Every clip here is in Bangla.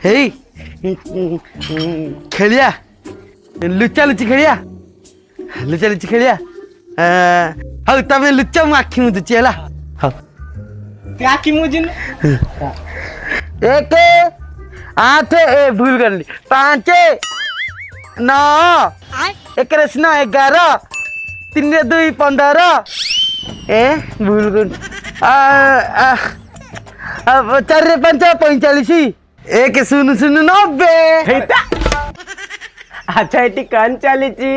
ହେଇ ଖେଳିଆ ଲୁଚା ଲୁଚି ଖେଳିଆ ଲୁଚା ଲୁଚି ଖେଳିଆ ହଉ ତମେ ଲୁଚ ମୁଁ ଆଖି ମୁଦୁଛି ହେଲା ହଉ ଆଖି ମୁଜିନ ଏକ ଆଠ ଭୁଲ କରିଲି 5 9 ଏକରେ ସିନା 11 3 2 15 ଭୁଲ କରି 4 5 45 1 0 0 90 আচ্ছা এটি কান চালিছি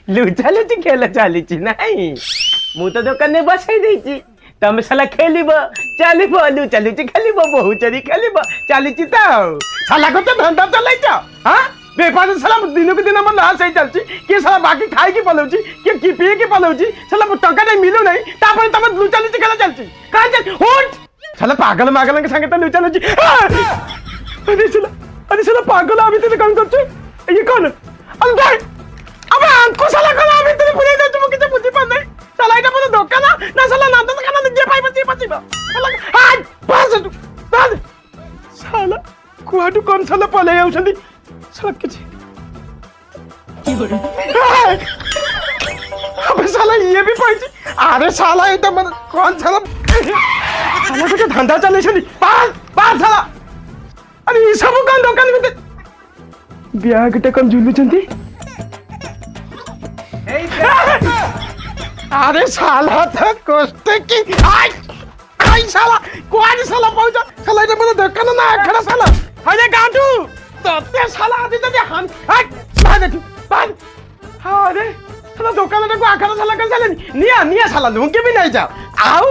লুচা লুচি খেল চালিছি নাই মু তো দোকানে বসাই দিয়েছি তুমি শালা খেলিব চালিব লুচা লুচি খেলিব বহু চরি খেলিব চালিছি তো শালা কত ধন্দা চলাইছ হ্যাঁ বেপার শালা দিনকু দিন আমার লস হয়ে যাচ্ছি কি শালা বাকি খাইকি পলাউছি কি পিয়েকি পলাউছি শালা টঙ্কাটা মিলু নাই তারপরে তোমার লুচা লুচি খেলা চালছি কাজ হুট শালা পাগল মাগলଙ୍କ সাথে তো লুচা লুচি আরে শালা পাগল আমি তো কাম করছি ये कौन अंदर अब आंखो साला कला আমি তুমি পুরে যাচ্ছ মুকে কিছু বুঝি পান নাই শালা এটা বড় দোকান না শালা না তো কানা যে পাইবা যে পাচিবা শালা আজ বাস বাস শালা কুয়াটু কোন শালা পলে যাউছন্তি শালা কিছু কি করে अबे साला ये भी पाइছি अरे साला এটা মানে কোন শালা শালা কত ধান্দা চালাইছনি পাস পাস শালা अरे ये सब কোন দোকান ভিতরে ব্যাগটা কম ঝুলুଛନ୍ତି আরে শালা তো কষ্ট কি আই আই শালা কোন শালা পাউছ শালা এটা বড় দোকান না আখড়া শালা আরে গাঁটু তোতে শালা আদি যদি হান আই বাদ দেখি বাদ আরে শালা দোকানটাকে আখড়া শালা কেন চালেনি নিয়া নিয়া শালা লুঙ্কি বি নাই যাও আও